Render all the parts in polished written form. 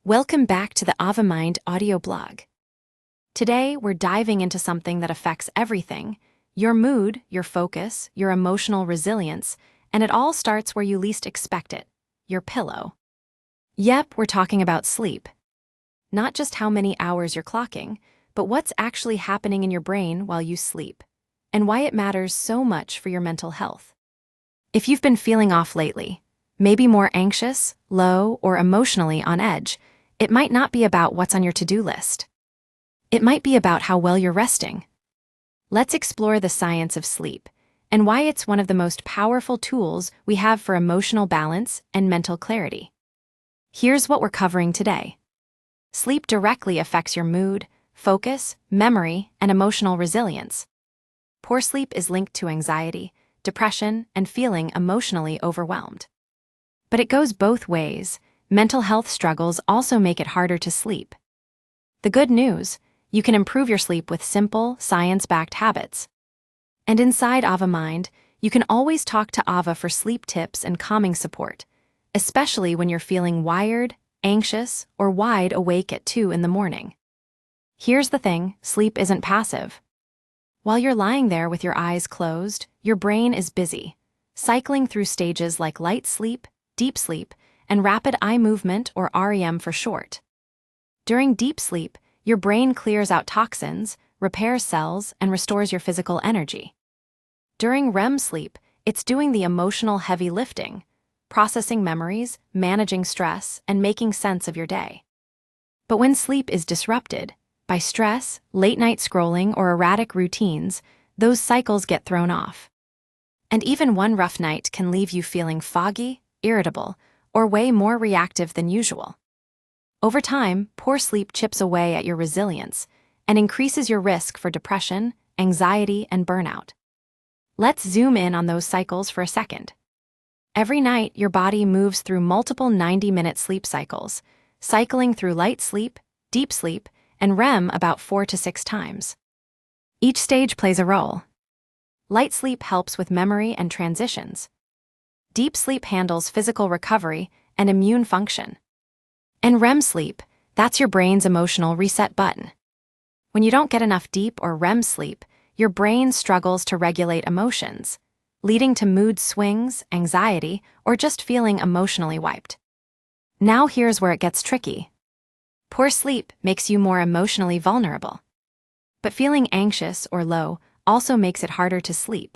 Welcome back to the Ava Mind audio blog. Today, we're diving into something that affects everything: your mood, your focus, your emotional resilience, and it all starts where you least expect it: your pillow. Yep, we're talking about sleep. Not just how many hours you're clocking, but what's actually happening in your brain while you sleep, and why it matters so much for your mental health. If you've been feeling off lately, maybe more anxious, low, or emotionally on edge, it might not be about what's on your to-do list. It might be about how well you're resting. Let's explore the science of sleep and why it's one of the most powerful tools we have for emotional balance and mental clarity. Here's what we're covering today. Sleep directly affects your mood, focus, memory, and emotional resilience. Poor sleep is linked to anxiety, depression, and feeling emotionally overwhelmed. But it goes both ways. Mental health struggles also make it harder to sleep. The good news: you can improve your sleep with simple, science-backed habits. And inside Ava Mind, you can always talk to Ava for sleep tips and calming support, especially when you're feeling wired, anxious, or wide awake at 2 in the morning. Here's the thing: sleep isn't passive. While you're lying there with your eyes closed, your brain is busy, cycling through stages like light sleep, deep sleep, and rapid eye movement, or REM for short. During deep sleep, your brain clears out toxins, repairs cells, and restores your physical energy. During REM sleep, it's doing the emotional heavy lifting, processing memories, managing stress, and making sense of your day. But when sleep is disrupted by stress, late-night scrolling, or erratic routines, those cycles get thrown off. And even one rough night can leave you feeling foggy, irritable, or way more reactive than usual. Over time, poor sleep chips away at your resilience and increases your risk for depression, anxiety, and burnout. Let's zoom in on those cycles for a second. Every night, your body moves through multiple 90-minute sleep cycles, cycling through light sleep, deep sleep, and REM about 4 to 6 times. Each stage plays a role. Light sleep helps with memory and transitions. Deep sleep handles physical recovery and immune function. And REM sleep, that's your brain's emotional reset button. When you don't get enough deep or REM sleep, your brain struggles to regulate emotions, leading to mood swings, anxiety, or just feeling emotionally wiped. Now here's where it gets tricky. Poor sleep makes you more emotionally vulnerable. But feeling anxious or low also makes it harder to sleep.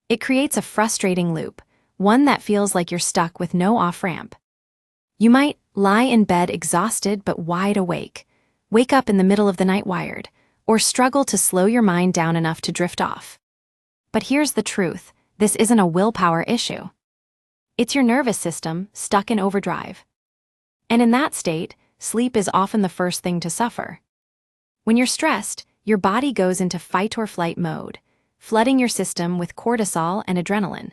It creates a frustrating loop, one that feels like you're stuck with no off-ramp. You might lie in bed exhausted but wide awake, wake up in the middle of the night wired, or struggle to slow your mind down enough to drift off. But here's the truth: this isn't a willpower issue. It's your nervous system stuck in overdrive. And in that state, sleep is often the first thing to suffer. When you're stressed, your body goes into fight or flight mode, flooding your system with cortisol and adrenaline.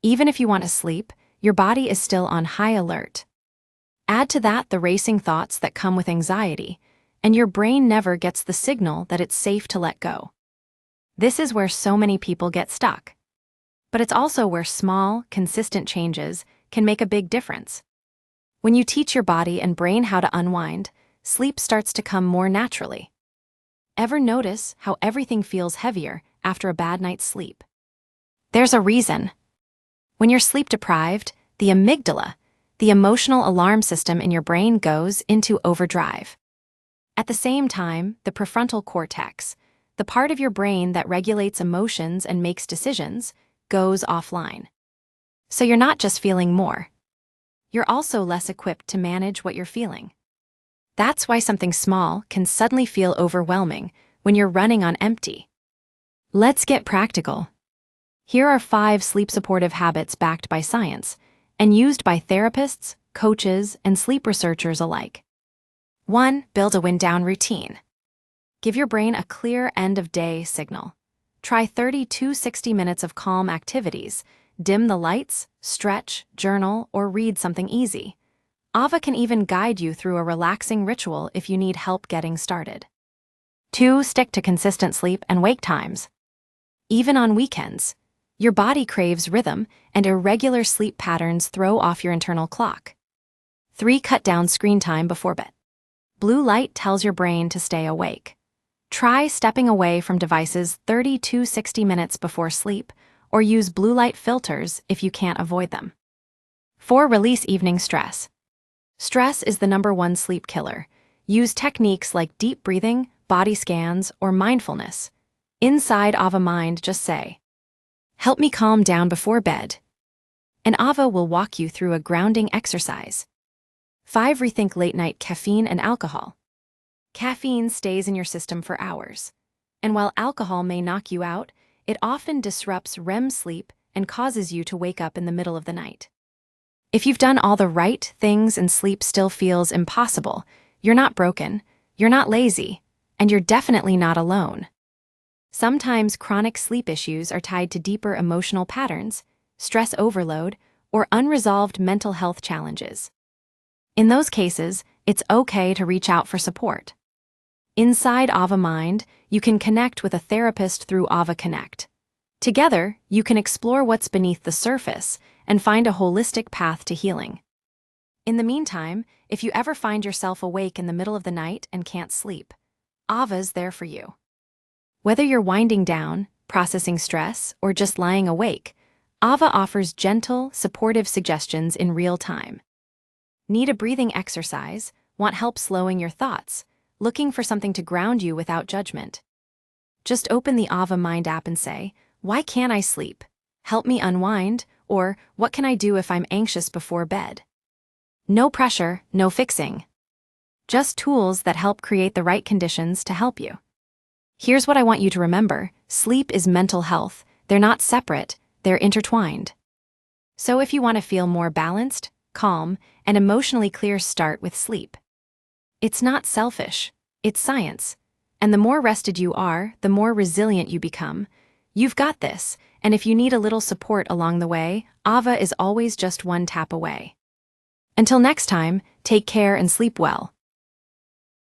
Even if you want to sleep, your body is still on high alert. Add to that the racing thoughts that come with anxiety, and your brain never gets the signal that it's safe to let go. This is where so many people get stuck. But it's also where small, consistent changes can make a big difference. When you teach your body and brain how to unwind, sleep starts to come more naturally. Ever notice how everything feels heavier after a bad night's sleep? There's a reason. When you're sleep-deprived, the amygdala, the emotional alarm system in your brain, goes into overdrive. At the same time, the prefrontal cortex, the part of your brain that regulates emotions and makes decisions, goes offline. So you're not just feeling more. You're also less equipped to manage what you're feeling. That's why something small can suddenly feel overwhelming when you're running on empty. Let's get practical. Here are 5 sleep-supportive habits backed by science and used by therapists, coaches, and sleep researchers alike. 1. Build a wind-down routine. Give your brain a clear end-of-day signal. Try 30 to 60 minutes of calm activities. Dim the lights, stretch, journal, or read something easy. Ava can even guide you through a relaxing ritual if you need help getting started. 2. Stick to consistent sleep and wake times. Even on weekends, your body craves rhythm, and irregular sleep patterns throw off your internal clock. 3. Cut down screen time before bed. Blue light tells your brain to stay awake. Try stepping away from devices 30 to 60 minutes before sleep, or use blue light filters if you can't avoid them. 4. Release evening stress. Stress is the #1 sleep killer. Use techniques like deep breathing, body scans, or mindfulness. Inside Ava Mind, just say, "Help me calm down before bed." And Ava will walk you through a grounding exercise. 5. Rethink late-night caffeine and alcohol. Caffeine stays in your system for hours. And while alcohol may knock you out, it often disrupts REM sleep and causes you to wake up in the middle of the night. If you've done all the right things and sleep still feels impossible, you're not broken, you're not lazy, and you're definitely not alone. Sometimes chronic sleep issues are tied to deeper emotional patterns, stress overload, or unresolved mental health challenges. In those cases, it's okay to reach out for support. Inside Ava Mind, you can connect with a therapist through Ava Connect. Together, you can explore what's beneath the surface and find a holistic path to healing. In the meantime, if you ever find yourself awake in the middle of the night and can't sleep, Ava's there for you. Whether you're winding down, processing stress, or just lying awake, Ava offers gentle, supportive suggestions in real time. Need a breathing exercise? Want help slowing your thoughts? Looking for something to ground you without judgment? Just open the Ava Mind app and say, "Why can't I sleep? Help me unwind," or "What can I do if I'm anxious before bed?" No pressure, no fixing. Just tools that help create the right conditions to help you. Here's what I want you to remember: sleep is mental health. They're not separate, they're intertwined. So if you want to feel more balanced, calm, and emotionally clear, start with sleep. It's not selfish, it's science. And the more rested you are, the more resilient you become. You've got this, and if you need a little support along the way, Ava is always just one tap away. Until next time, take care and sleep well.